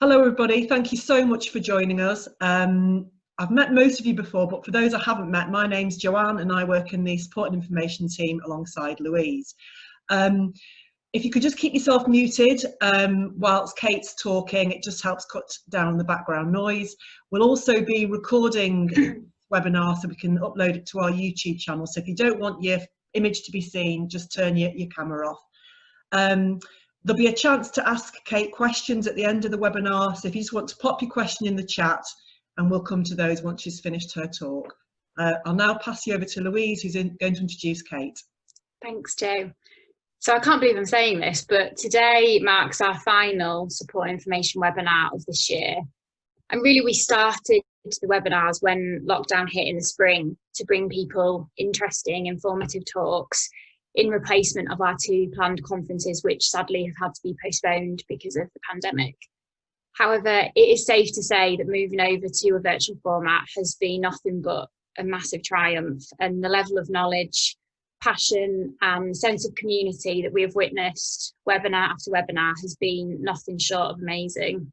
Hello everybody, thank you so much for joining us. I've met most of you before, but for those I haven't met, my name's Joanne and I work in the support and information team alongside Louise. If you could just keep yourself muted whilst Kate's talking, it just helps cut down the background noise. We'll also be recording the webinar so we can upload it to our YouTube channel. So if you don't want your image to be seen, just turn your camera off. There'll be a chance to ask Kate questions at the end of the webinar, so if you just want to pop your question in the chat and we'll come to those once she's finished her talk. I'll now pass you over to Louise, who's going to introduce Kate. Thanks, Jo. So I can't believe I'm saying this, but today marks our final support and information webinar of this year. And really we started the webinars when lockdown hit in the spring to bring people interesting, informative talks in replacement of our two planned conferences, which sadly have had to be postponed because of the pandemic. However, it is safe to say that moving over to a virtual format has been nothing but a massive triumph, and the level of knowledge, passion and sense of community that we have witnessed webinar after webinar has been nothing short of amazing.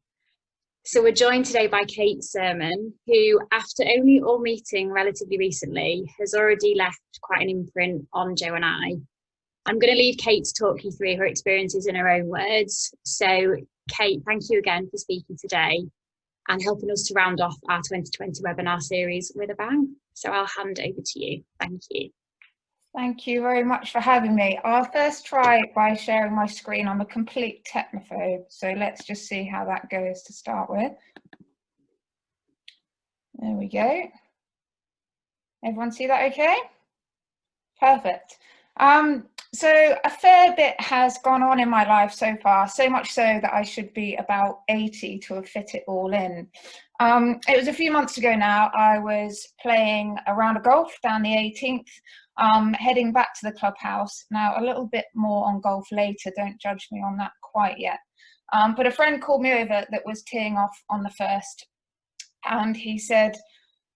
So we're joined today by Kate Surman, who, after only all meeting relatively recently, has already left quite an imprint on Jo and I. I'm going to leave Kate to talk you through her experiences in her own words. So Kate, thank you again for speaking today and helping us to round off our 2020 webinar series with a bang. So I'll hand over to you. Thank you. Thank you very much for having me. I'll first try by sharing my screen. I'm a complete technophobe, so let's just see how that goes to start with. There we go. Everyone see that okay? Perfect. So a fair bit has gone on in my life so far, so much so that I should be about 80 to have fit it all in. It was a few months ago now. I was playing a round of golf down the 18th, heading back to the clubhouse. Now, a little bit more on golf later, don't judge me on that quite yet. But a friend called me over that was teeing off on the first, and he said,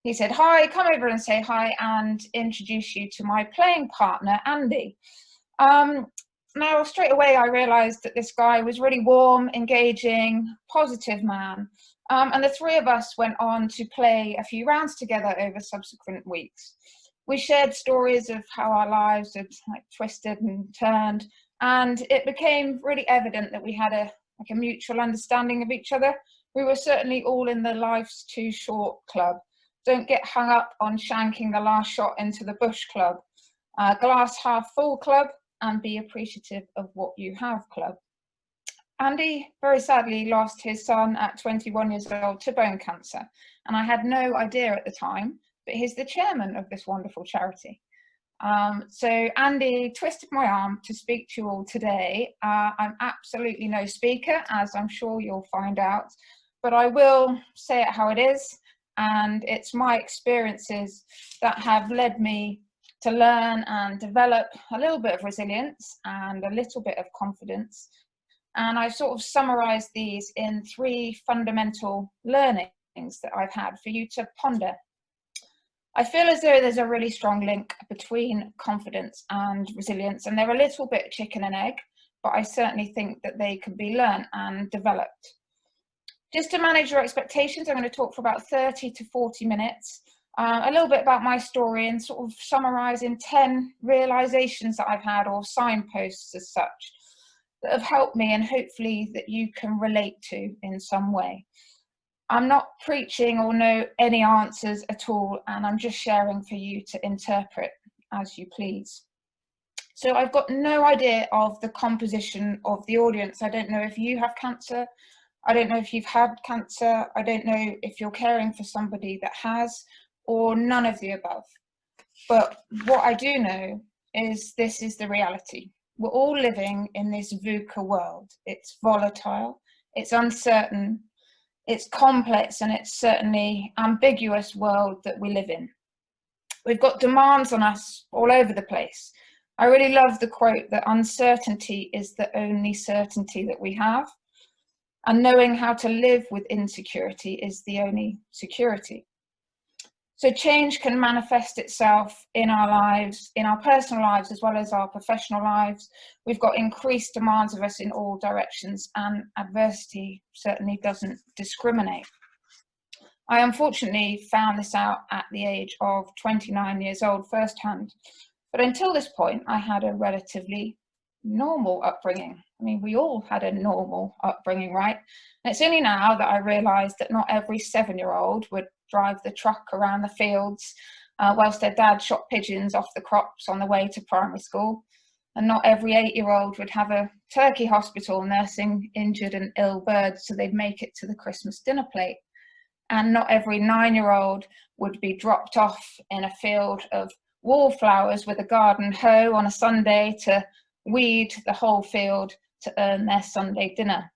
hi, come over and say hi and introduce you to my playing partner, Andy. Now, straight away, I realised that this guy was really warm, engaging, positive man. And the three of us went on to play a few rounds together over subsequent weeks. We shared stories of how our lives had twisted and turned, and it became really evident that we had a mutual understanding of each other. We were certainly all in the life's too short club. Don't get hung up on shanking the last shot into the bush club. Glass half full club, and be appreciative of what you have club. Andy very sadly lost his son at 21 years old to bone cancer, and I had no idea at the time, but he's the chairman of this wonderful charity. So Andy twisted my arm to speak to you all today. I'm absolutely no speaker, as I'm sure you'll find out, but I will say it how it is, and it's my experiences that have led me to learn and develop a little bit of resilience and a little bit of confidence. And I've sort of summarised these in three fundamental learnings that I've had for you to ponder. I feel as though there's a really strong link between confidence and resilience, and they're a little bit chicken and egg, but I certainly think that they can be learned and developed. Just to manage your expectations, I'm going to talk for about 30 to 40 minutes, a little bit about my story and sort of summarise in 10 realisations that I've had, or signposts as such, that have helped me and hopefully that you can relate to in some way. I'm not preaching or know any answers at all, and I'm just sharing for you to interpret as you please. So I've got no idea of the composition of the audience. I don't know if you have cancer. I don't know if you've had cancer. I don't know if you're caring for somebody that has, or none of the above. But what I do know is this is the reality. We're all living in this VUCA world. It's volatile, it's uncertain, it's complex, and it's certainly ambiguous world that we live in. We've got demands on us all over the place. I really love the quote that uncertainty is the only certainty that we have, and knowing how to live with insecurity is the only security. So change can manifest itself in our lives, in our personal lives, as well as our professional lives. We've got increased demands of us in all directions, and adversity certainly doesn't discriminate. I unfortunately found this out at the age of 29 years old firsthand. But until this point, I had a relatively normal upbringing. I mean, we all had a normal upbringing, right? And it's only now that I realised that not every 7-year-old would drive the truck around the fields whilst their dad shot pigeons off the crops on the way to primary school. And not every 8-year-old would have a turkey hospital nursing injured and ill birds so they'd make it to the Christmas dinner plate. And not every 9-year-old would be dropped off in a field of wallflowers with a garden hoe on a Sunday to weed the whole field to earn their Sunday dinner.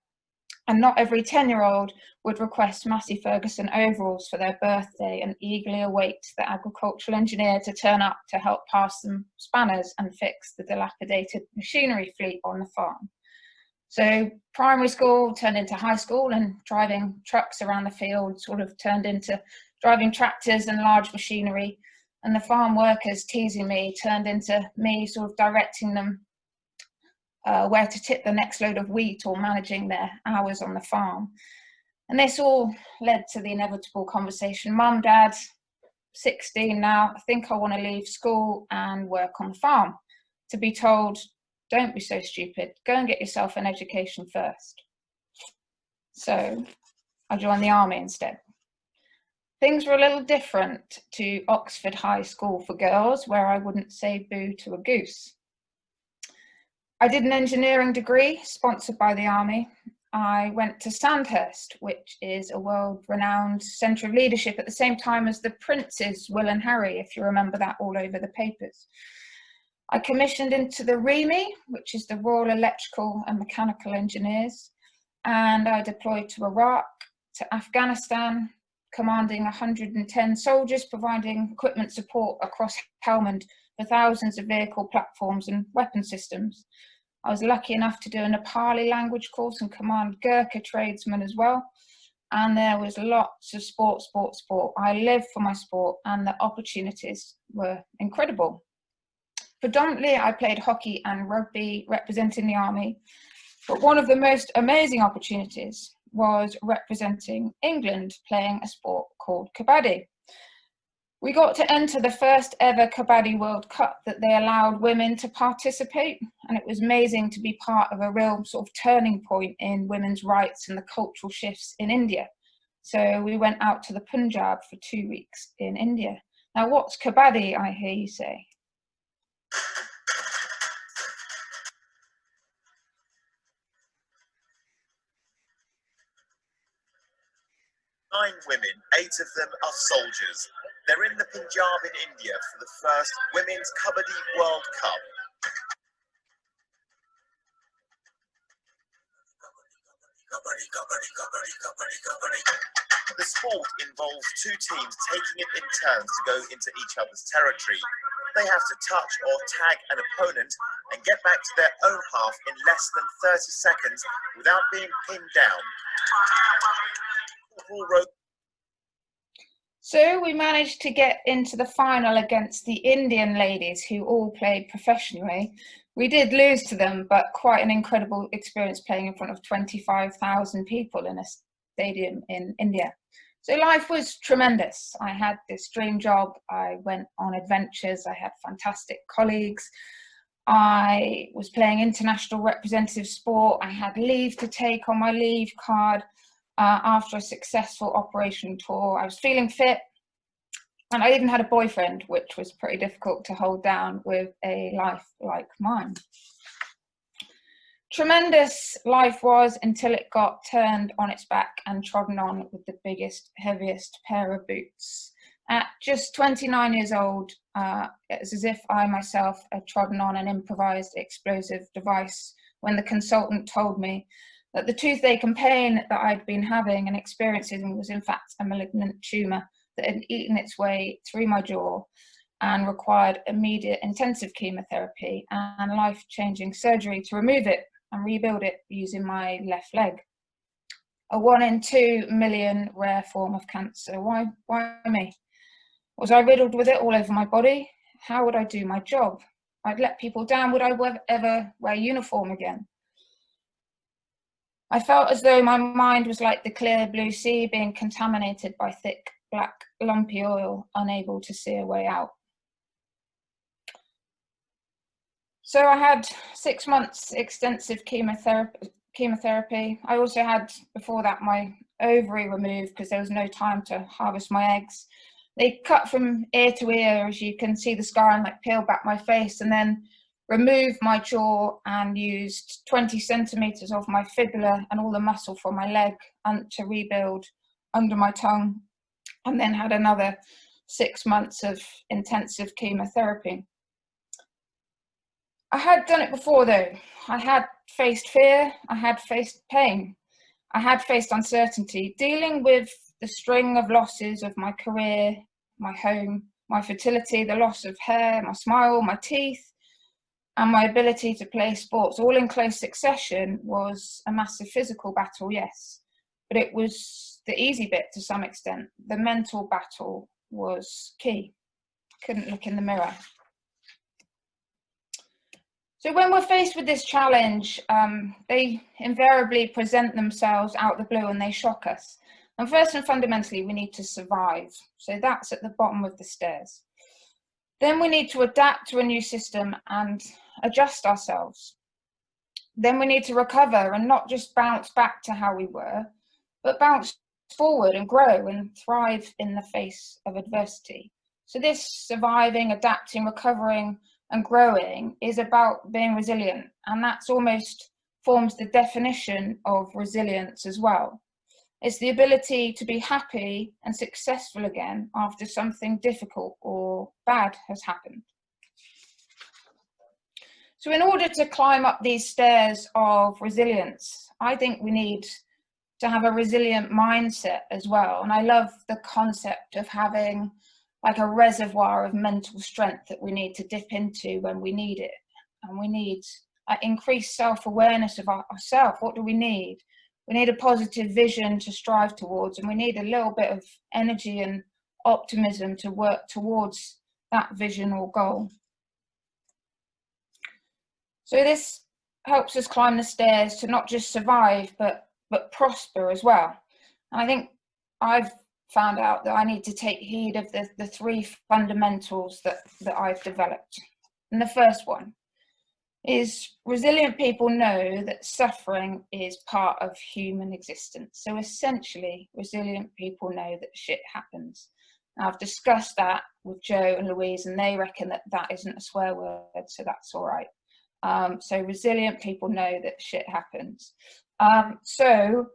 And not every 10-year-old would request Massey Ferguson overalls for their birthday and eagerly await the agricultural engineer to turn up to help pass them spanners and fix the dilapidated machinery fleet on the farm. So primary school turned into high school, and driving trucks around the field sort of turned into driving tractors and large machinery. And the farm workers teasing me turned into me sort of directing them where to tip the next load of wheat or managing their hours on the farm. And this all led to the inevitable conversation, Mum, Dad, 16 now, I think I want to leave school and work on the farm. To be told, don't be so stupid, go and get yourself an education first. So I joined the army instead. Things were a little different to Oxford High School for girls, where I wouldn't say boo to a goose. I did an engineering degree sponsored by the army. I went to Sandhurst, which is a world-renowned centre of leadership at the same time as the Princes, Will and Harry, if you remember that all over the papers. I commissioned into the REME, which is the Royal Electrical and Mechanical Engineers, and I deployed to Iraq, to Afghanistan, commanding 110 soldiers, providing equipment support across Helmand for thousands of vehicle platforms and weapon systems. I was lucky enough to do a Nepali language course and command Gurkha tradesmen as well. And there was lots of sport. I lived for my sport, and the opportunities were incredible. Predominantly, I played hockey and rugby representing the army, but one of the most amazing opportunities was representing England playing a sport called kabaddi. We got to enter the first ever Kabaddi World Cup that they allowed women to participate, and it was amazing to be part of a real sort of turning point in women's rights and the cultural shifts in India. So we went out to the Punjab for 2 weeks in India. Now, what's Kabaddi, I hear you say? 9 women, 8 of them are soldiers. They're in the Punjab in India for the first Women's Kabaddi World Cup. The sport involves 2 teams taking it in turns to go into each other's territory. They have to touch or tag an opponent and get back to their own half in less than 30 seconds without being pinned down. So we managed to get into the final against the Indian ladies, who all played professionally. We did lose to them, but quite an incredible experience playing in front of 25,000 people in a stadium in India. So life was tremendous. I had this dream job. I went on adventures. I had fantastic colleagues. I was playing international representative sport. I had leave to take on my leave card. After a successful operation tour, I was feeling fit, and I even had a boyfriend, which was pretty difficult to hold down with a life like mine. Tremendous life was until it got turned on its back and trodden on with the biggest, heaviest pair of boots. At just 29 years old, it was as if I myself had trodden on an improvised explosive device when the consultant told me that the toothache and pain that I'd been having and experiencing was in fact a malignant tumour that had eaten its way through my jaw and required immediate intensive chemotherapy and life-changing surgery to remove it and rebuild it using my left leg. A 1 in 2 million rare form of cancer. Why me? Was I riddled with it all over my body? How would I do my job? I'd let people down. Would I ever wear uniform again? I felt as though my mind was like the clear blue sea being contaminated by thick, black, lumpy oil, unable to see a way out. So I had 6 months extensive chemotherapy. I also had, before that, my ovary removed because there was no time to harvest my eggs. They cut from ear to ear, as you can see the scar, and like peel back my face, and then removed my jaw and used 20 centimeters of my fibula and all the muscle from my leg to rebuild under my tongue, and then had another 6 months of intensive chemotherapy. I had done it before though. I had faced fear, I had faced pain, I had faced uncertainty, dealing with the string of losses of my career, my home, my fertility, the loss of hair, my smile, my teeth, and my ability to play sports, all in close succession, was a massive physical battle, yes. But it was the easy bit to some extent. The mental battle was key. Couldn't look in the mirror. So when we're faced with this challenge, they invariably present themselves out the blue and they shock us. And first and fundamentally, we need to survive. So that's at the bottom of the stairs. Then we need to adapt to a new system and adjust ourselves. Then we need to recover and not just bounce back to how we were, but bounce forward and grow and thrive in the face of adversity. So this surviving, adapting, recovering, and growing is about being resilient, and that's almost forms the definition of resilience as well. It's the ability to be happy and successful again after something difficult or bad has happened. So in order to climb up these stairs of resilience, I think we need to have a resilient mindset as well. And I love the concept of having like a reservoir of mental strength that we need to dip into when we need it. And we need increased self-awareness of ourselves. What do we need? We need a positive vision to strive towards, and we need a little bit of energy and optimism to work towards that vision or goal. So this helps us climb the stairs to not just survive, but prosper as well. And I think I've found out that I need to take heed of the three fundamentals that I've developed. And the first one is resilient people know that suffering is part of human existence. So essentially, resilient people know that shit happens. Now, I've discussed that with Joe and Louise, and they reckon that that isn't a swear word, so that's all right. So resilient people know that shit happens. So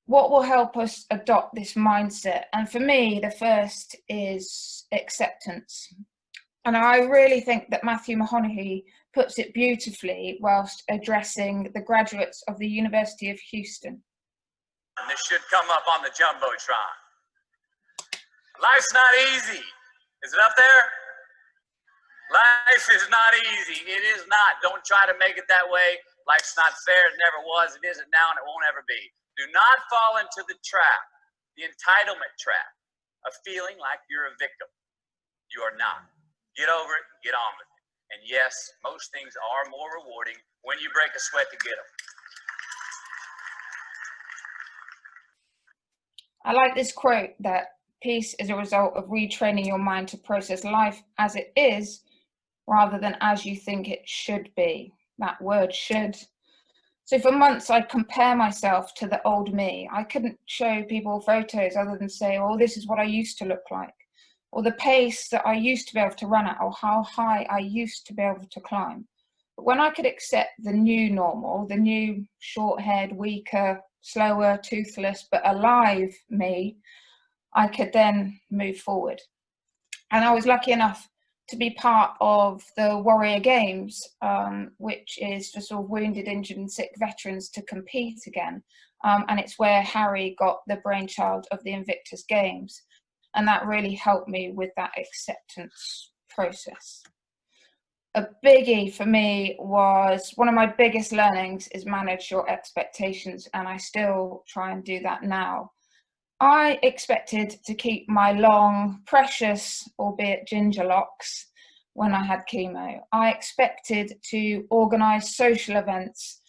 what will help us adopt this mindset? And for me, the first is acceptance. And I really think that Matthew Mahoney puts it beautifully whilst addressing the graduates of the University of Houston. And this should come up on the Jumbotron. Life's not easy. Is it up there? Life is not easy. It is not. Don't try to make it that way. Life's not fair. It never was. It isn't now, and it won't ever be. Do not fall into the trap, the entitlement trap, of feeling like you're a victim. You are not. Get over it and get on with it. And yes, most things are more rewarding when you break a sweat to get them. I like this quote that peace is a result of retraining your mind to process life as it is rather than as you think it should be. That word should. So for months I'd compare myself to the old me. I couldn't show people photos other than say, oh, this is what I used to look like, or the pace that I used to be able to run at, or how high I used to be able to climb. But when I could accept the new normal, the new short-haired, weaker, slower, toothless, but alive me, I could then move forward. And I was lucky enough to be part of the Warrior Games, which is for sort of wounded, injured and sick veterans to compete again. And it's where Harry got the brainchild of the Invictus Games. And that really helped me with that acceptance process. A biggie for me was, one of my biggest learnings is manage your expectations. And I still try and do that now. I expected to keep my long, precious, albeit ginger locks when I had chemo. I expected to organise social events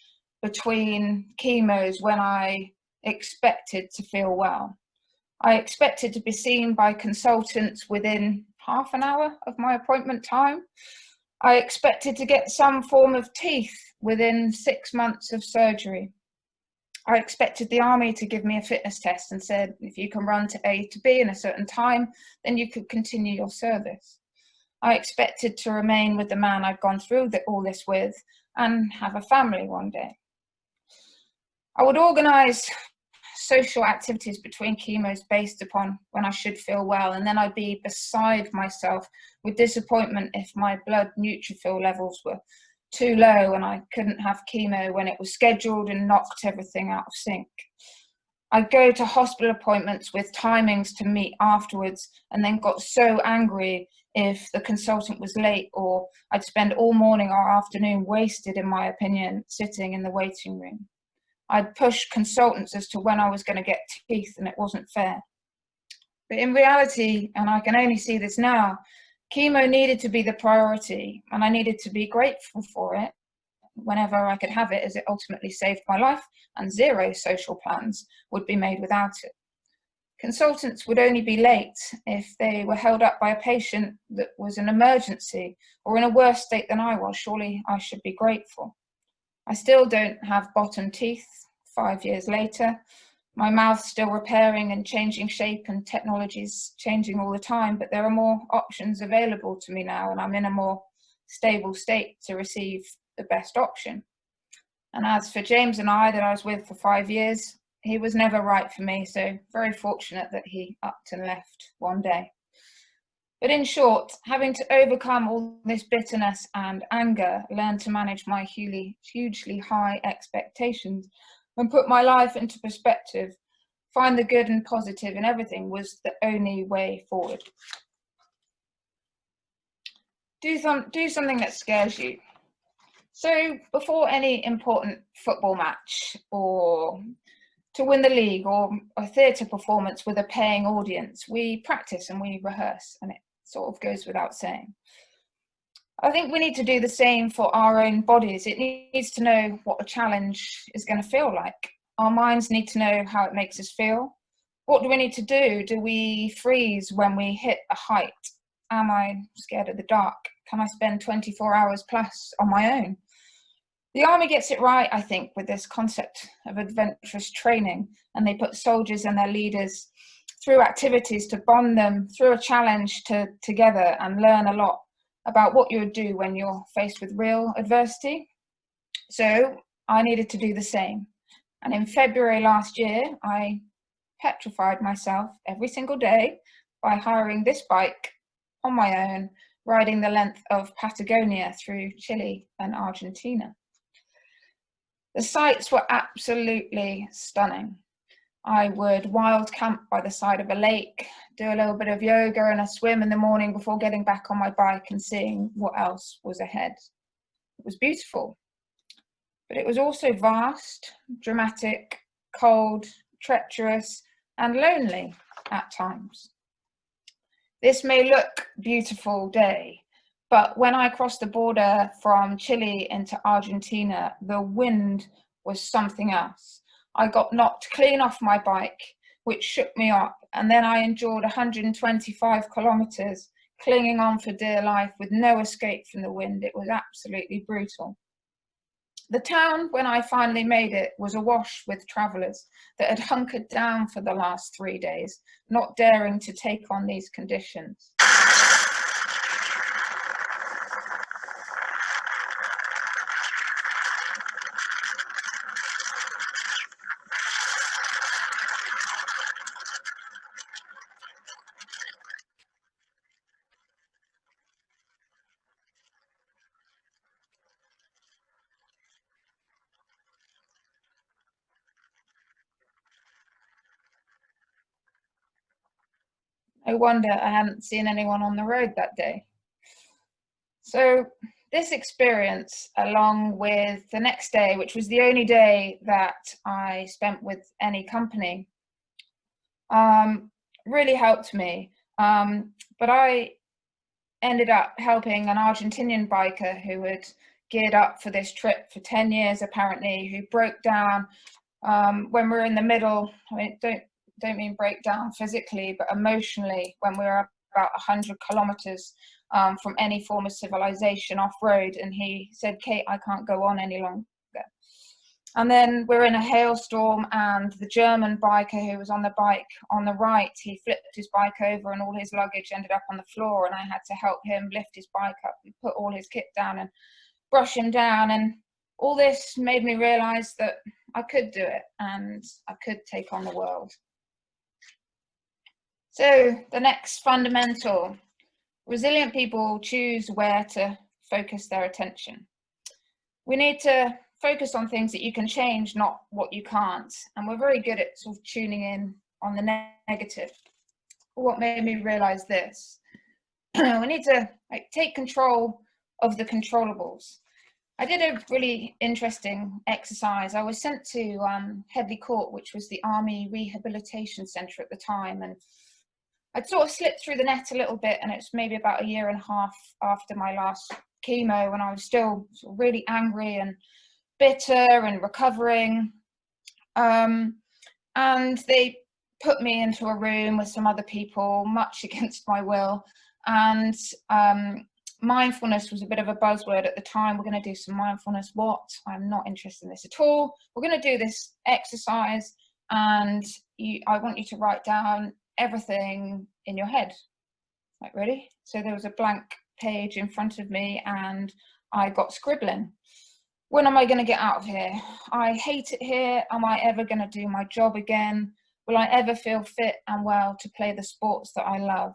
between chemos when I expected to feel well. I expected to be seen by consultants within half an hour of my appointment time. I expected to get some form of teeth within 6 months of surgery. I expected the army to give me a fitness test and said, if you can run to A to B in a certain time, then you could continue your service. I expected to remain with the man I'd gone through all this with and have a family one day. I would organise social activities between chemos based upon when I should feel well, and then I'd be beside myself with disappointment if my blood neutrophil levels were too low and I couldn't have chemo when it was scheduled and knocked everything out of sync. I'd go to hospital appointments with timings to meet afterwards and then got so angry if the consultant was late, or I'd spend all morning or afternoon wasted, in my opinion, sitting in the waiting room. I'd push consultants as to when I was going to get teeth, and it wasn't fair. But in reality, and I can only see this now, chemo needed to be the priority, and I needed to be grateful for it whenever I could have it, as it ultimately saved my life, and zero social plans would be made without it. Consultants would only be late if they were held up by a patient that was an emergency or in a worse state than I was. Surely I should be grateful. I still don't have bottom teeth 5 years later. My mouth's still repairing and changing shape, and technology's changing all the time, but there are more options available to me now, and I'm in a more stable state to receive the best option. And as for James and I, that I was with for 5 years, he was never right for me, so very fortunate that he upped and left one day. But in short, having to overcome all this bitterness and anger, learn to manage my hugely high expectations and put my life into perspective, find the good and positive in everything, was the only way forward. Do something that scares you. So before any important football match, or to win the league, or a theatre performance with a paying audience, we practice and we rehearse, and it sort of goes without saying. I think we need to do the same for our own bodies. It needs to know what a challenge is going to feel like. Our minds need to know how it makes us feel. What do we need to do? Do we freeze when we hit a height? Am I scared of the dark? Can I spend 24 hours plus on my own? The army gets it right, I think, with this concept of adventurous training, and they put soldiers and their leaders through activities to bond them through a challenge together and learn a lot about what you would do when you're faced with real adversity. So I needed to do the same. And in February last year, I petrified myself every single day by hiring this bike on my own, riding the length of Patagonia through Chile and Argentina. The sights were absolutely stunning. I would wild camp by the side of a lake, do a little bit of yoga and a swim in the morning before getting back on my bike and seeing what else was ahead. It was beautiful, but it was also vast, dramatic, cold, treacherous, and lonely at times. This may look beautiful day, but when I crossed the border from Chile into Argentina, the wind was something else. I got knocked clean off my bike, which shook me up, and then I endured 125 kilometers, clinging on for dear life with no escape from the wind. It was absolutely brutal. The town, when I finally made it, was awash with travellers that had hunkered down for the last 3 days, not daring to take on these conditions. No wonder I hadn't seen anyone on the road that day. So this experience, along with the next day, which was the only day that I spent with any company, really helped me. But I ended up helping an Argentinian biker who had geared up for this trip for 10 years, apparently, who broke down when we were in the middle. I mean, don't mean break down physically, but emotionally, when we were about 100 kilometers from any form of civilization off-road. And he said, Kate, I can't go on any longer. And then we're in a hailstorm, and the German biker who was on the bike on the right, he flipped his bike over and all his luggage ended up on the floor, and I had to help him lift his bike up and put all his kit down and brush him down. And all this made me realize that I could do it and I could take on the world. So the next fundamental: resilient people choose where to focus their attention. We need to focus on things that you can change, not what you can't. And we're very good at sort of tuning in on the negative. What made me realize this? We need to take control of the controllables. I did a really interesting exercise. I was sent to Headley Court, which was the Army Rehabilitation Centre at the time, and I'd sort of slipped through the net a little bit, and it's maybe about a year and a half after my last chemo, when I was still sort of really angry and bitter and recovering. And they put me into a room with some other people, much against my will. And mindfulness was a bit of a buzzword at the time. We're going to do some mindfulness. What? I'm not interested in this at all. We're going to do this exercise, and I want you to write down everything in your head. Like, ready? So there was a blank page in front of me, and I got scribbling. When am I going to get out of here? I hate it here. Am I ever going to do my job again? Will I ever feel fit and well to play the sports that I love?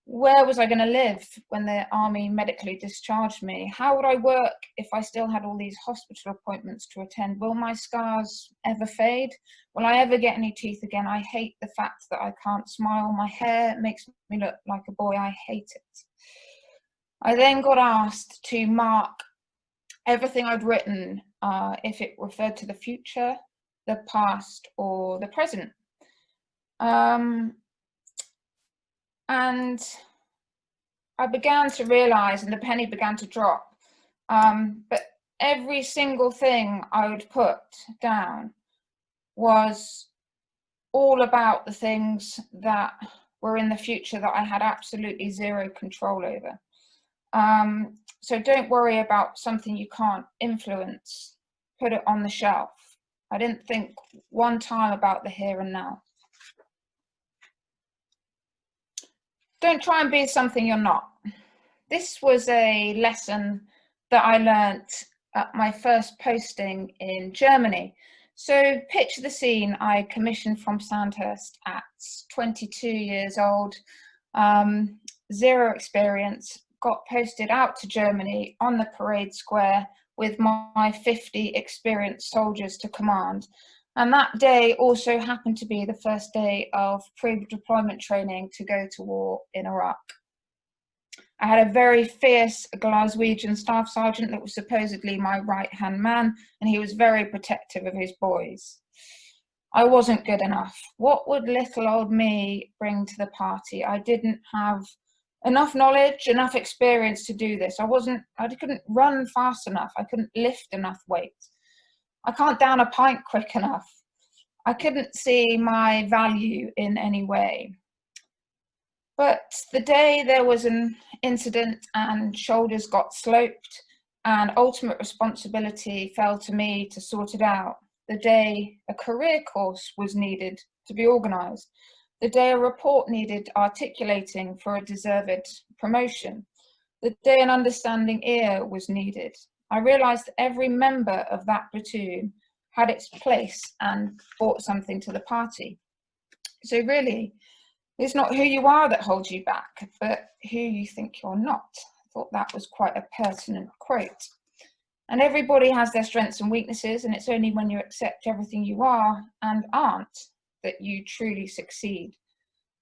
Where was I going to live when the army medically discharged me? How would I work if I still had all these hospital appointments to attend? Will my scars ever fade? Will I ever get any teeth again? I hate the fact that I can't smile. My hair makes me look like a boy. I hate it. I then got asked to mark everything I'd written, if it referred to the future, the past, or the present. And I began to realize, and the penny began to drop, but every single thing I would put down was all about the things that were in the future that I had absolutely zero control over. So don't worry about something you can't influence. Put it on the shelf. I didn't think one time about the here and now. Don't try and be something you're not. This was a lesson that I learnt at my first posting in Germany. So picture the scene. I commissioned from Sandhurst at 22 years old, zero experience, got posted out to Germany on the parade square with my 50 experienced soldiers to command. And that day also happened to be the first day of pre-deployment training to go to war in Iraq. I had a very fierce Glaswegian staff sergeant that was supposedly my right-hand man, and he was very protective of his boys. I wasn't good enough. What would little old me bring to the party? I didn't have enough knowledge, enough experience to do this. I couldn't run fast enough. I couldn't lift enough weight. I can't down a pint quick enough. I couldn't see my value in any way. But the day there was an incident and shoulders got sloped and ultimate responsibility fell to me to sort it out, the day a career course was needed to be organised, the day a report needed articulating for a deserved promotion, the day an understanding ear was needed, I realised that every member of that platoon had its place and brought something to the party. So really, it's not who you are that holds you back, but who you think you're not. I thought that was quite a pertinent quote. And everybody has their strengths and weaknesses, and it's only when you accept everything you are and aren't that you truly succeed.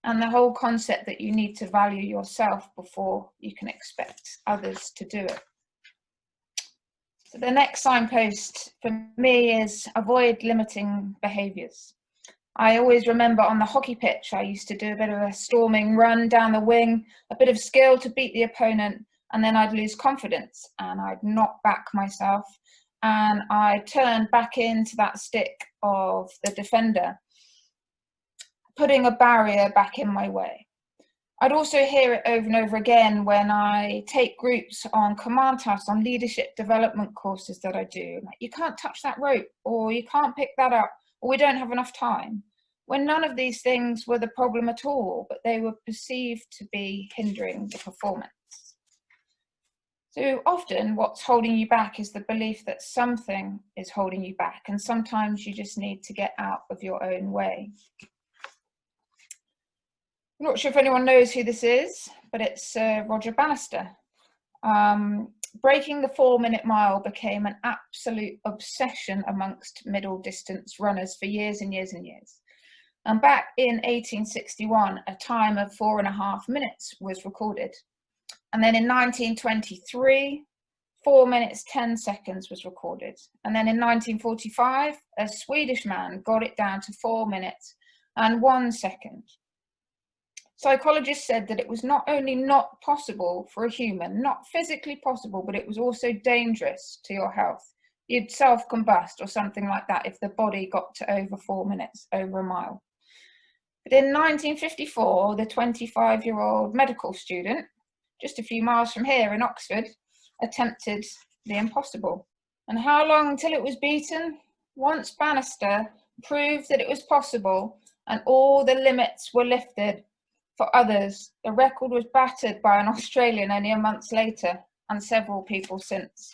And the whole concept that you need to value yourself before you can expect others to do it. So the next signpost for me is avoid limiting behaviours. I always remember on the hockey pitch, I used to do a bit of a storming run down the wing, a bit of skill to beat the opponent, and then I'd lose confidence and I'd knock back myself and I'd turn back into that stick of the defender, putting a barrier back in my way. I'd also hear it over and over again when I take groups on command tasks, on leadership development courses that I do. Like, you can't touch that rope, or you can't pick that up, or we don't have enough time. When none of these things were the problem at all, but they were perceived to be hindering the performance. So often what's holding you back is the belief that something is holding you back, and sometimes you just need to get out of your own way. I'm not sure if anyone knows who this is, but it's Roger Bannister. Breaking the 4-minute mile became an absolute obsession amongst middle distance runners for years and years and years. And back in 1861, a time of 4.5 minutes was recorded. And then in 1923, 4 minutes 10 seconds was recorded. And then in 1945, a Swedish man got it down to 4 minutes and 1 second. Psychologists said that it was not only not possible for a human, not physically possible, but it was also dangerous to your health. You'd self-combust or something like that if the body got to over 4 minutes, over a mile. But in 1954, the 25-year-old medical student, just a few miles from here in Oxford, attempted the impossible. And how long till it was beaten? Once Bannister proved that it was possible and all the limits were lifted for others, the record was battered by an Australian only a month later, and several people since.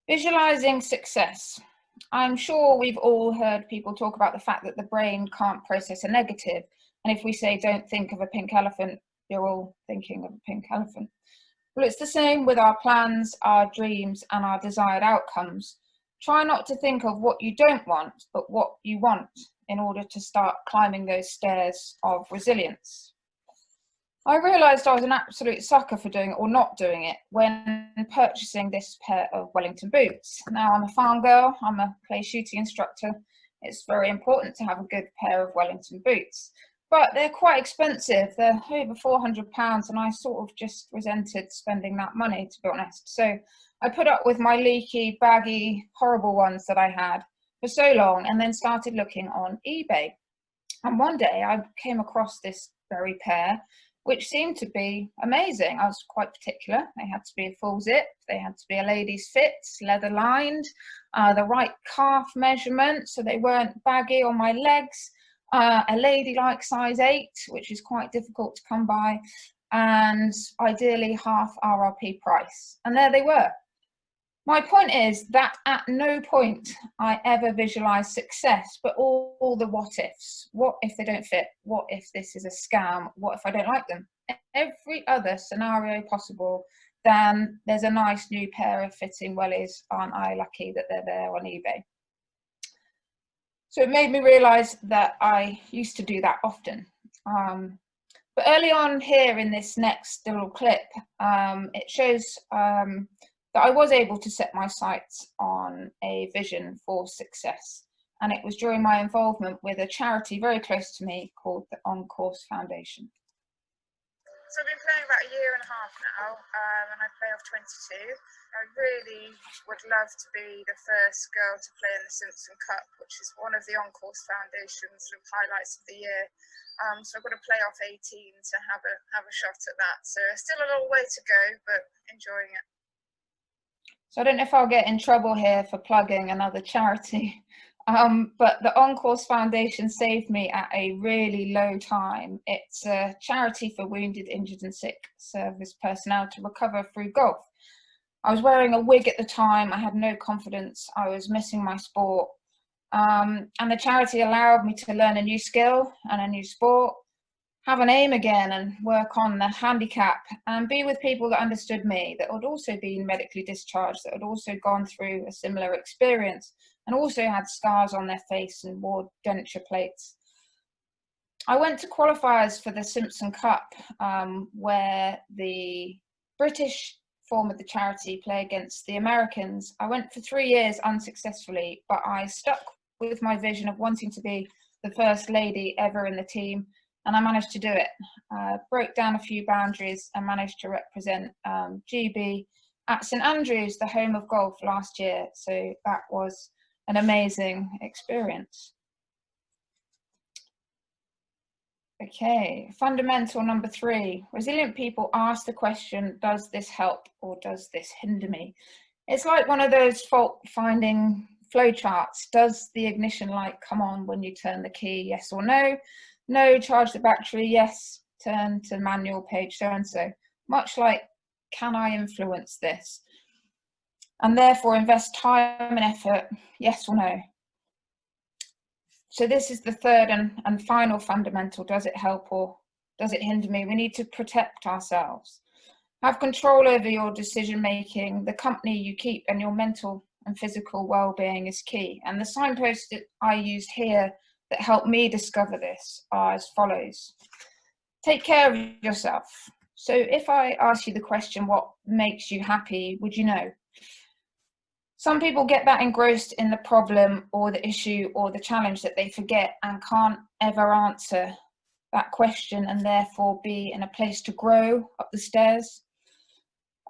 Visualizing success. I'm sure we've all heard people talk about the fact that the brain can't process a negative, and if we say don't think of a pink elephant, you're all thinking of a pink elephant. Well, it's the same with our plans, our dreams, and our desired outcomes. Try not to think of what you don't want, but what you want, in order to start climbing those stairs of resilience. I realised I was an absolute sucker for doing it or not doing it when purchasing this pair of Wellington boots. Now, I'm a farm girl, I'm a clay shooting instructor. It's very important to have a good pair of Wellington boots, but they're quite expensive. They're over £400, and I sort of just resented spending that money, to be honest. So I put up with my leaky, baggy, horrible ones that I had for so long, and then started looking on eBay. And one day I came across this very pair, which seemed to be amazing. I was quite particular. They had to be a full zip, they had to be a lady's fit, leather lined, the right calf measurement, so they weren't baggy on my legs, a ladylike size 8, which is quite difficult to come by, and ideally half RRP price. And there they were. My point is that at no point I ever visualized success, but all the what ifs. What if they don't fit? What if this is a scam? What if I don't like them? Every other scenario possible, then there's a nice new pair of fitting wellies. Aren't I lucky that they're there on eBay? So it made me realize that I used to do that often. But early on here in this next little clip, it shows that I was able to set my sights on a vision for success. And it was during my involvement with a charity very close to me called the On Course Foundation. So I've been playing about a year and a half now, and I play off 22. I really would love to be the first girl to play in the Simpson Cup, which is one of the On Course Foundation's highlights of the year. So I've got to play off 18 to have a shot at that. So still a little way to go, but enjoying it. So I don't know if I'll get in trouble here for plugging another charity, but the On Course Foundation saved me at a really low time. It's a charity for wounded, injured and sick service personnel to recover through golf. I was wearing a wig at the time, I had no confidence, I was missing my sport, and the charity allowed me to learn a new skill and a new sport, have an aim again and work on the handicap and be with people that understood me, that had also been medically discharged, that had also gone through a similar experience and also had scars on their face and wore denture plates. I went to qualifiers for the Simpson Cup, where the British form of the charity play against the Americans. I went for 3 years unsuccessfully, but I stuck with my vision of wanting to be the first lady ever in the team, and I managed to do it. Broke down a few boundaries and managed to represent GB at St Andrews, the home of golf, last year. So that was an amazing experience. Okay, fundamental number 3. Resilient people ask the question, does this help or does this hinder me? It's like one of those fault-finding flowcharts. Does the ignition light come on when you turn the key, yes or no? No, charge the battery, yes, turn to manual page so-and-so. Much like, can I influence this? And therefore invest time and effort, yes or no? So this is the third and final fundamental. Does it help or does it hinder me? We need to protect ourselves. Have control over your decision making, the company you keep, and your mental and physical well-being is key. And the signposts that I used here that helped me discover this are as follows. Take care of yourself. So if I ask you the question, what makes you happy, would you know? Some people get that engrossed in the problem or the issue or the challenge that they forget and can't ever answer that question and therefore be in a place to grow up the stairs.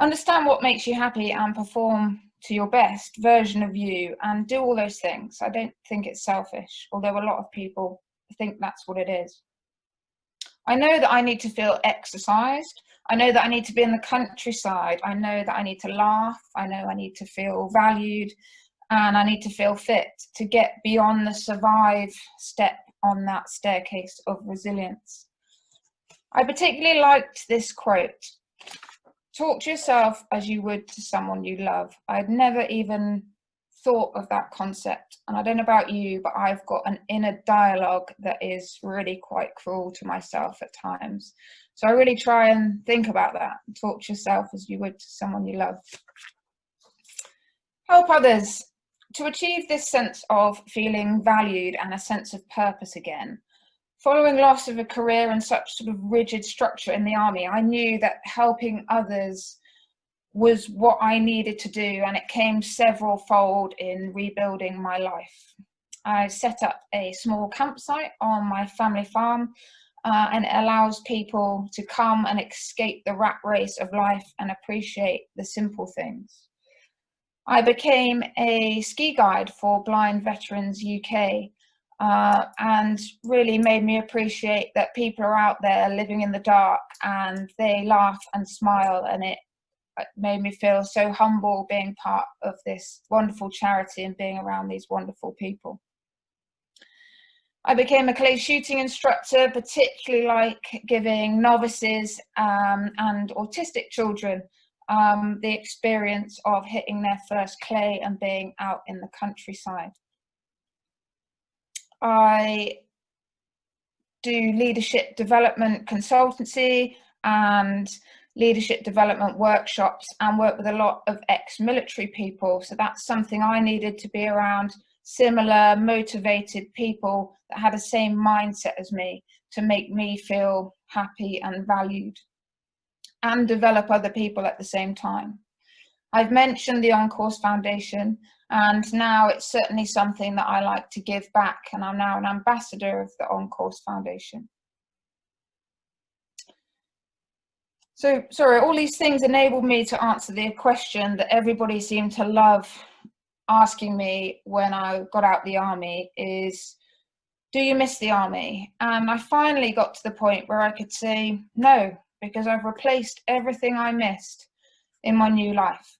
Understand what makes you happy and perform to your best version of you and do all those things. I don't think it's selfish, although a lot of people think that's what it is. I know that I need to feel exercised. I know that I need to be in the countryside. I know that I need to laugh. I know I need to feel valued, and I need to feel fit to get beyond the survive step on that staircase of resilience. I particularly liked this quote. Talk to yourself as you would to someone you love. I'd never even thought of that concept, and I don't know about you, but I've got an inner dialogue that is really quite cruel to myself at times. So I really try and think about that. Talk to yourself as you would to someone you love. Help others. To achieve this sense of feeling valued and a sense of purpose again, following loss of a career and such sort of rigid structure in the army, I knew that helping others was what I needed to do, and it came several fold in rebuilding my life. I set up a small campsite on my family farm, and it allows people to come and escape the rat race of life and appreciate the simple things. I became a ski guide for Blind Veterans UK, and really made me appreciate that people are out there living in the dark and they laugh and smile, and it made me feel so humble being part of this wonderful charity and being around these wonderful people. I became a clay shooting instructor, particularly like giving novices and autistic children the experience of hitting their first clay and being out in the countryside. I do leadership development consultancy and leadership development workshops and work with a lot of ex-military people. So that's something I needed, to be around similar motivated people that had the same mindset as me, to make me feel happy and valued and develop other people at the same time. I've mentioned the On-Course Foundation, and now it's certainly something that I like to give back, and I'm now an ambassador of the On-Course Foundation. So, sorry, all these things enabled me to answer the question that everybody seemed to love asking me when I got out the army is, do you miss the army? And I finally got to the point where I could say no, because I've replaced everything I missed in my new life.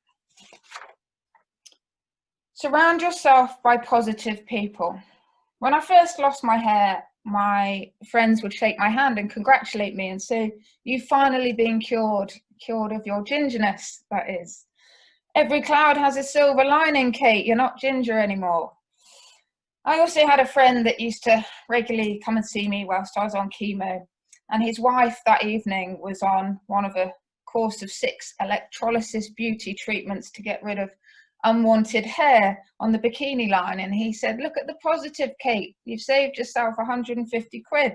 Surround yourself by positive people. When I first lost my hair, my friends would shake my hand and congratulate me and say, you've finally been cured of your gingerness, that is. Every cloud has a silver lining, Kate, you're not ginger anymore. I also had a friend that used to regularly come and see me whilst I was on chemo, and his wife that evening was on one of a course of 6 electrolysis beauty treatments to get rid of unwanted hair on the bikini line, and he said, look at the positive, Kate, you've saved yourself 150 quid.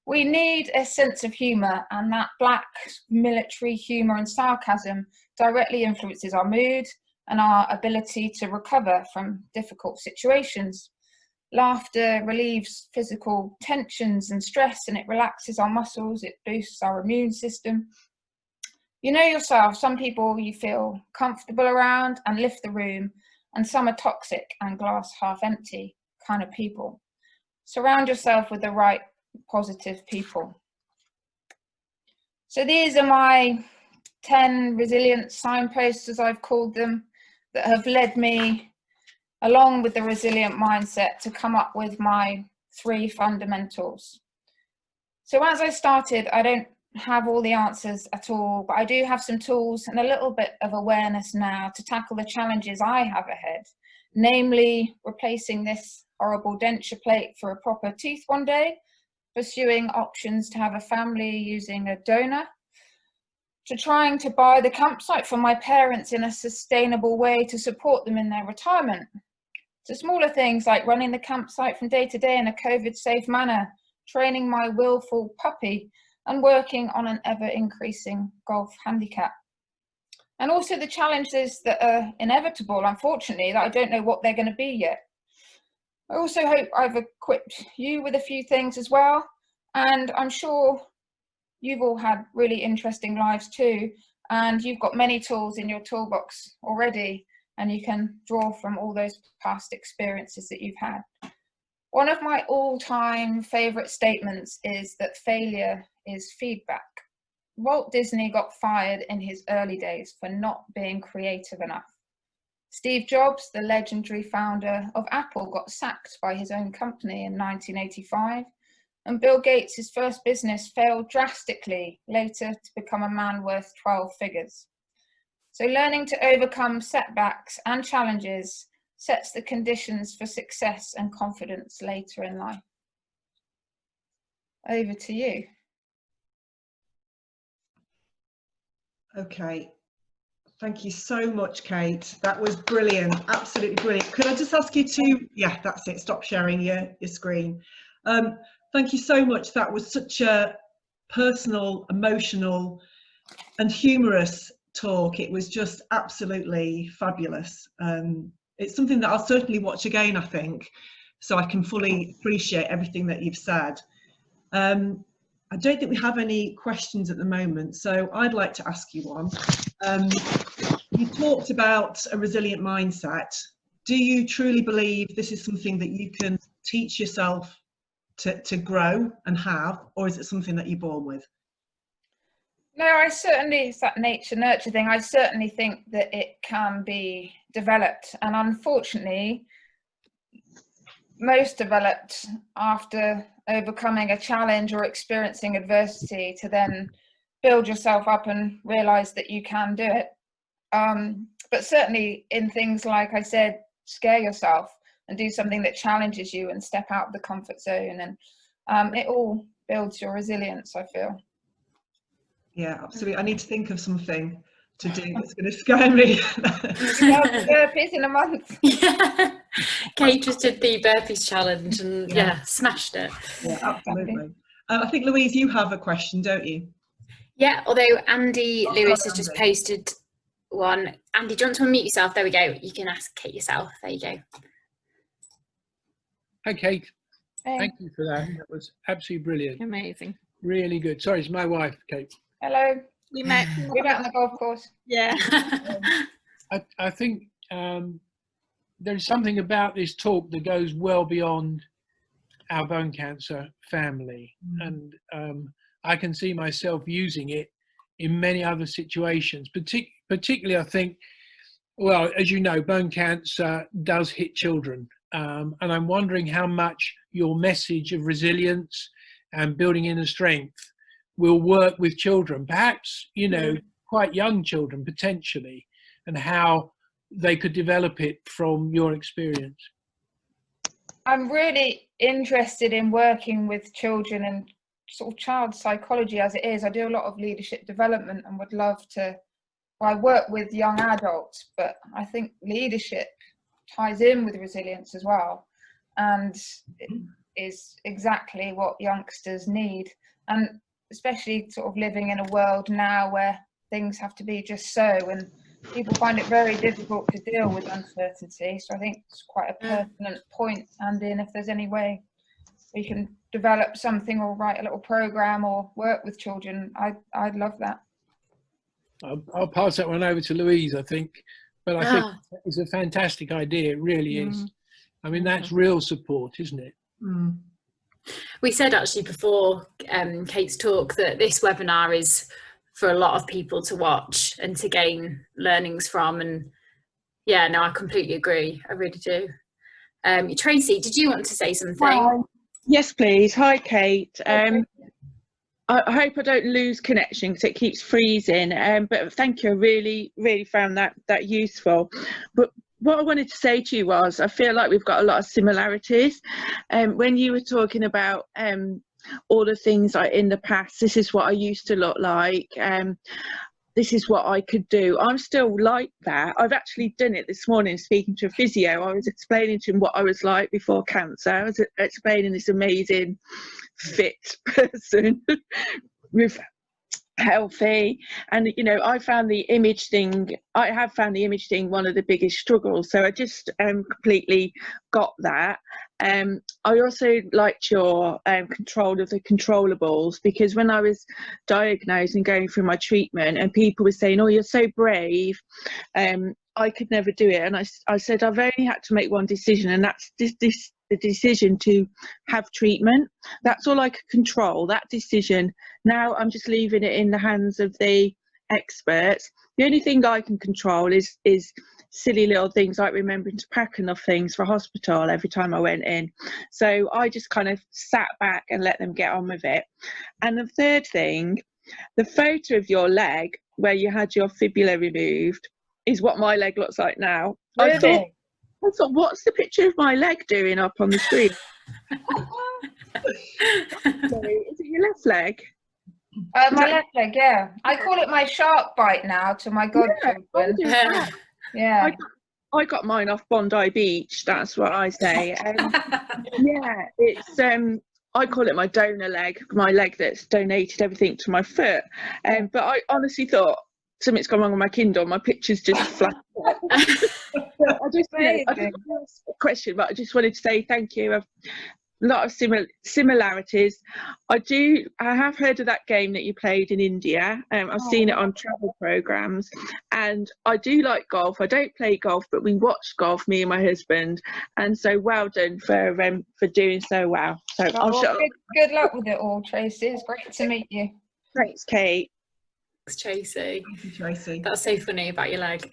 We need a sense of humour, and that black military humour and sarcasm directly influences our mood and our ability to recover from difficult situations. Laughter relieves physical tensions and stress, and it relaxes our muscles, it boosts our immune system. You know yourself, some people you feel comfortable around and lift the room, and some are toxic and glass half empty kind of people. Surround yourself with the right positive people. So these are my 10 resilience signposts, as I've called them, that have led me, along with the resilient mindset, to come up with my 3 fundamentals. So as I started, I don't have all the answers at all, but I do have some tools and a little bit of awareness now to tackle the challenges I have ahead, namely replacing this horrible denture plate for a proper tooth one day, pursuing options to have a family using a donor, to trying to buy the campsite for my parents in a sustainable way to support them in their retirement, to smaller things like running the campsite from day to day in a COVID-safe manner, training my willful puppy, and working on an ever-increasing golf handicap. And also the challenges that are inevitable, unfortunately, that I don't know what they're going to be yet. I also hope I've equipped you with a few things as well, and I'm sure you've all had really interesting lives too, and you've got many tools in your toolbox already, and you can draw from all those past experiences that you've had. One of my all-time favourite statements is that failure is feedback. Walt Disney got fired in his early days for not being creative enough. Steve Jobs, the legendary founder of Apple, got sacked by his own company in 1985. And Bill Gates' first business failed drastically, later to become a man worth 12 figures. So learning to overcome setbacks and challenges sets the conditions for success and confidence later in life. Over to you. Okay, thank you so much, Kate. That was brilliant, absolutely brilliant. Could I just ask you to, yeah, that's it, stop sharing your screen. Thank you so much. That was such a personal, emotional and humorous talk. It was just absolutely fabulous. It's something that I'll certainly watch again, I think, so I can fully appreciate everything that you've said. I don't think we have any questions at the moment, so I'd like to ask you one. You talked about a resilient mindset. Do you truly believe this is something that you can teach yourself to grow and have, or is it something that you're born with? No, I certainly, it's that nature-nurture thing. I certainly think that it can be developed, and unfortunately, most developed after overcoming a challenge or experiencing adversity to then build yourself up and realize that you can do it. But certainly in things like I said, scare yourself and do something that challenges you and step out of the comfort zone, and it all builds your resilience, I feel. Yeah, absolutely. I need to think of something to do that's going to scare me. Burpees in a month. Yeah. Kate just did the burpees challenge and yeah smashed it. Yeah, absolutely. I think, Louise, you have a question, don't you? Yeah, although Andy Lewis has just posted one. Andy, do you want to unmute yourself? There we go. You can ask Kate yourself. There you go. Hi, Kate. Hey. Thank you for that. That was absolutely brilliant. Amazing. Really good. Sorry, it's my wife, Kate. Hello. We met on the golf course. Yeah. I think there's something about this talk that goes well beyond our bone cancer family. And I can see myself using it in many other situations, particularly I think, well, as you know, bone cancer does hit children. And I'm wondering how much your message of resilience and building inner strength will work with children, perhaps, you know, quite young children potentially, and how they could develop it from your experience. I'm really interested in working with children and sort of child psychology as it is. I do a lot of leadership development and would love to, well, I work with young adults, but I think leadership ties in with resilience as well, and it is exactly what youngsters need. And especially sort of living in a world now where things have to be just so, and people find it very difficult to deal with uncertainty. So I think it's quite a pertinent point, Andy, and if there's any way we can develop something or write a little program or work with children, I'd love that. I'll pass that one over to Louise, I think, but I think it's a fantastic idea. It really is. I mean, that's real support, isn't it? We said actually before Kate's talk that this webinar is for a lot of people to watch and to gain learnings from, and yeah, no, I completely agree. I really do. Tracy, did you want to say something? Hi. Yes, please. Hi, Kate. I hope I don't lose connection because it keeps freezing. But thank you. I really found that useful. But what I wanted to say to you was, I feel like we've got a lot of similarities. When you were talking about all the things like in the past, this is what I used to look like. This is what I could do. I'm still like that. I've actually done it this morning speaking to a physio. I was explaining to him what I was like before cancer. I was explaining this amazing fit person with healthy, and you know, I have found the image thing one of the biggest struggles, so I just completely got that. I also liked your control of the controllables, because when I was diagnosed and going through my treatment and people were saying, oh, you're so brave, I could never do it, and I said I've only had to make one decision, and that's the decision to have treatment. That's all I could control, that decision. Now I'm just leaving it in the hands of the experts. The only thing I can control is silly little things like remembering to pack enough things for hospital every time I went in. So I just kind of sat back and let them get on with it. And the third thing, the photo of your leg where you had your fibula removed is what my leg looks like now. Really? I thought, what's the picture of my leg doing up on the screen? Sorry, is it your left leg? My left leg, yeah. I call it my shark bite now to my godchildren. Yeah. I got mine off Bondi Beach, that's what I say. Yeah, it's I call it my donor leg, my leg that's donated everything to my foot. But I honestly thought something's gone wrong with my Kindle, my picture's just flat. I just asked a question, but I just wanted to say thank you. A lot of similarities. I have heard of that game that you played in India. I've seen it on travel programs, and I do like golf. I don't play golf, but we watch golf, me and my husband, and so well done for doing so well. So good luck with it all, Tracy. It's great to meet you. Thanks, Kate. Thanks, Tracy. Thank you, Tracy. That's so funny about your leg.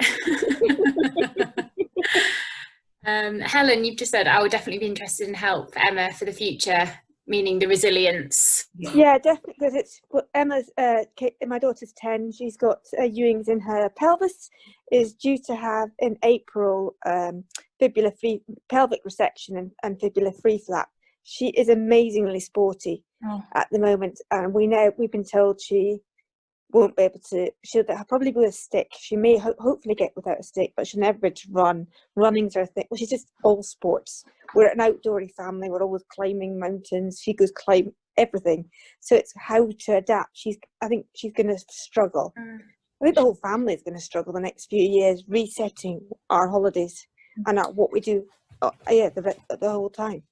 Helen, you've just said I would definitely be interested in help Emma for the future, meaning the resilience. Yeah, definitely, because it's Emma's. My daughter's 10. She's got Ewing's in her pelvis. Is due to have in April pelvic resection and fibula free flap. She is amazingly sporty at the moment, and we've been told she won't be able to. She'll probably with a stick. She may hopefully get without a stick, but she'll never be able to run. Running's her thing. Well, she's just all sports. We're an outdoorsy family. We're always climbing mountains. She goes climb everything. So it's how to adapt. I think she's going to struggle. I think the whole family is going to struggle the next few years resetting our holidays and what we do. The whole time.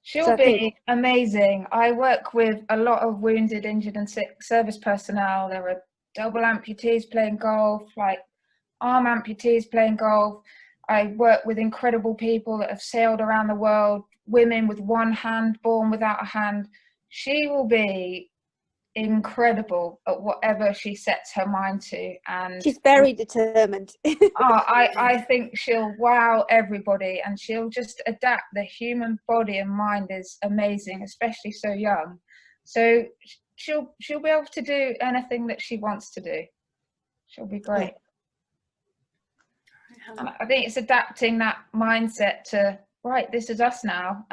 She'll be amazing. I work with a lot of wounded, injured and sick service personnel. There are double amputees playing golf, like arm amputees playing golf. I work with incredible people that have sailed around the world, women with one hand, born without a hand. She will be incredible at whatever she sets her mind to, and she's very determined. I think she'll wow everybody, and she'll just adapt. The human body and mind is amazing, especially so young. So she'll be able to do anything that she wants to do. She'll be great. And I think it's adapting that mindset to, right, this is us now,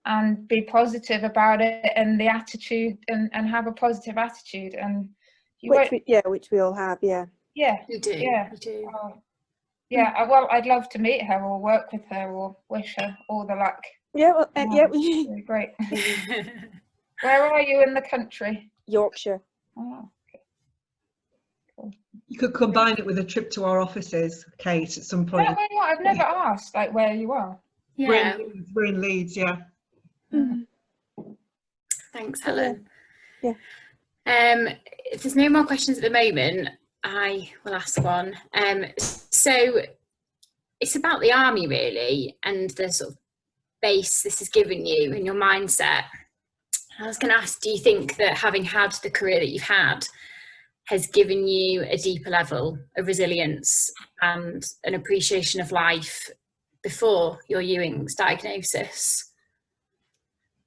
and be positive about it, and the attitude, and have a positive attitude, and which we all have. We do. Well, I'd love to meet her or work with her or wish her all the luck. Great. Where are you in the country? Yorkshire. Oh, okay. Cool. You could combine it with a trip to our offices, Kate, at some point. Yeah, well, what? I've never asked like where you are. Yeah. We're in Leeds, yeah. Mm. Thanks, Helen. Yeah. If there's no more questions at the moment, I will ask one. So it's about the army really, and the sort of base this has given you and your mindset. I was going to ask, do you think that having had the career that you've had has given you a deeper level of resilience and an appreciation of life before your Ewing's diagnosis?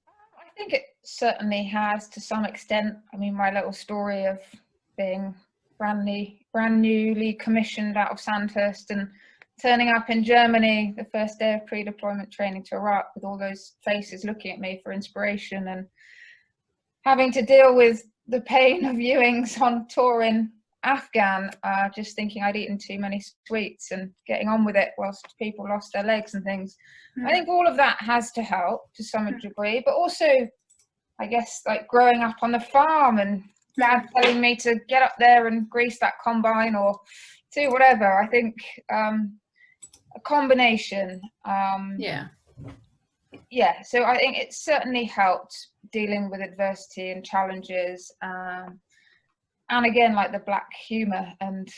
I think it certainly has, to some extent. I mean, my little story of being brand newly commissioned out of Sandhurst and turning up in Germany the first day of pre-deployment training to Iraq with all those faces looking at me for inspiration, and having to deal with the pain of Ewing's on tour in Afghan, just thinking I'd eaten too many sweets and getting on with it whilst people lost their legs and things. I think all of that has to help to some degree, but also I guess like growing up on the farm and Dad telling me to get up there and grease that combine or do whatever. I think a combination. Yeah, so I think it's certainly helped dealing with adversity and challenges, and again, like the black humour. And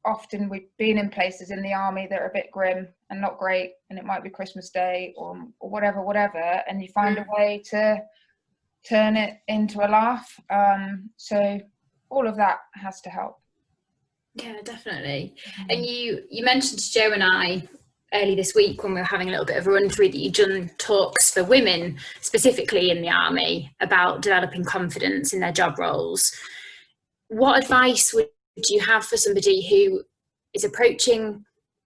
often we've been in places in the army that are a bit grim and not great, and it might be Christmas Day or whatever, and you find a way to turn it into a laugh. So all of that has to help. Yeah, definitely. And you mentioned to Joe and I early this week when we were having a little bit of a run through that you've done talks for women specifically in the army about developing confidence in their job roles. What advice would you have for somebody who is approaching,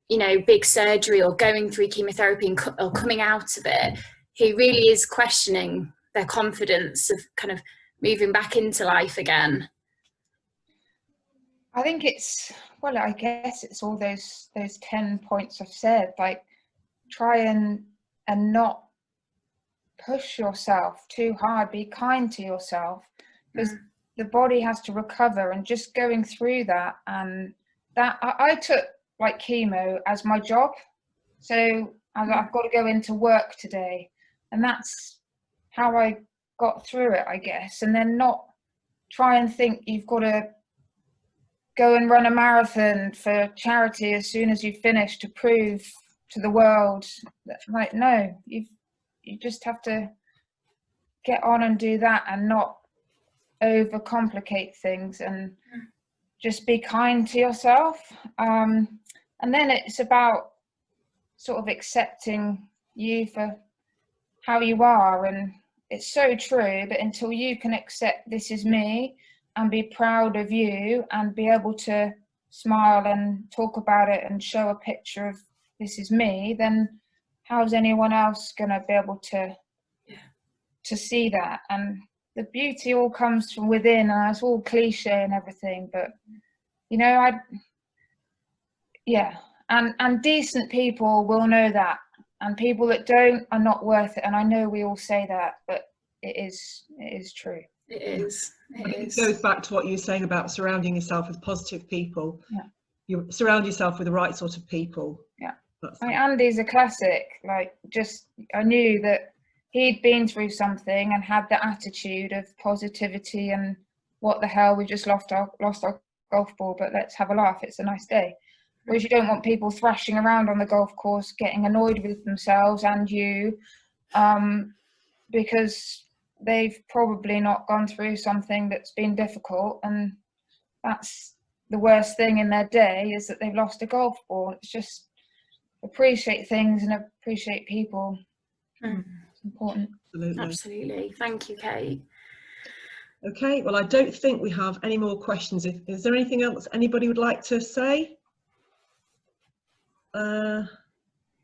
you know, big surgery or going through chemotherapy or coming out of it, who really is questioning their confidence of kind of moving back into life again? I think it's, well, I guess it's all those 10 points I've said, like try and not push yourself too hard, be kind to yourself, because the body has to recover, and just going through that. And that I took like chemo as my job, so I've got to go into work today, and that's how I got through it, I guess. And then not try and think you've got to go and run a marathon for charity as soon as you finish to prove to the world that, like, no, you just have to get on and do that and not overcomplicate things, and just be kind to yourself. And then it's about sort of accepting you for how you are. And it's so true, but until you can accept this is me and be proud of you and be able to smile and talk about it and show a picture of this is me, then how's anyone else going to be able to see that? And the beauty all comes from within, and it's all cliche and everything, but you know, and decent people will know that, and people that don't are not worth it. And I know we all say that, but it is true. It is. It goes back to what you were saying about surrounding yourself with positive people. Yeah. You surround yourself with the right sort of people. Yeah. I mean, Andy's a classic. Like, I knew that he'd been through something and had the attitude of positivity and what the hell, we just lost our golf ball, but let's have a laugh, it's a nice day. Whereas you don't want people thrashing around on the golf course getting annoyed with themselves and you, because they've probably not gone through something that's been difficult, and that's the worst thing in their day, is that they've lost a golf ball. It's just appreciate things and appreciate people. It's important. Absolutely. Thank you, Kate. Okay, well, I don't think we have any more questions. Is there anything else anybody would like to say?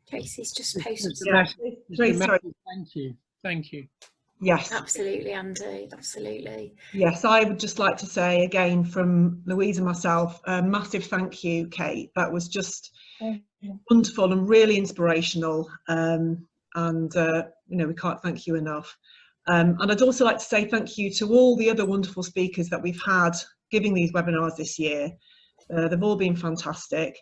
Tracy's just posted. Yeah. Sorry. Thank you. Yes. Absolutely, Andy. Absolutely. Yes, I would just like to say again from Louise and myself, a massive thank you, Kate. That was just wonderful and really inspirational. You know, we can't thank you enough. And I'd also like to say thank you to all the other wonderful speakers that we've had giving these webinars this year. They've all been fantastic.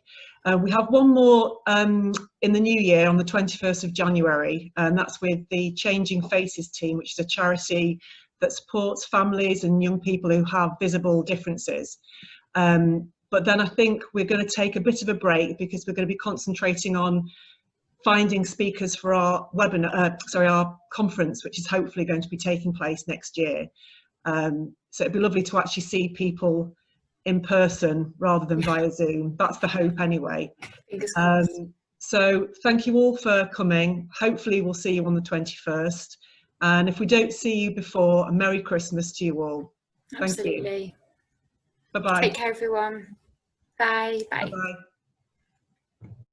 We have one more in the new year on the 21st of January, and that's with the Changing Faces team, which is a charity that supports families and young people who have visible differences. But then I think we're going to take a bit of a break because we're going to be concentrating on finding speakers for our webinar, our conference, which is hopefully going to be taking place next year. So it'd be lovely to actually see people in person rather than via Zoom. That's the hope anyway. So thank you all for coming. Hopefully we'll see you on the 21st. And if we don't see you before, a Merry Christmas to you all. Thank you. Absolutely. Bye-bye. Take care, everyone. Bye. Bye. Bye-bye.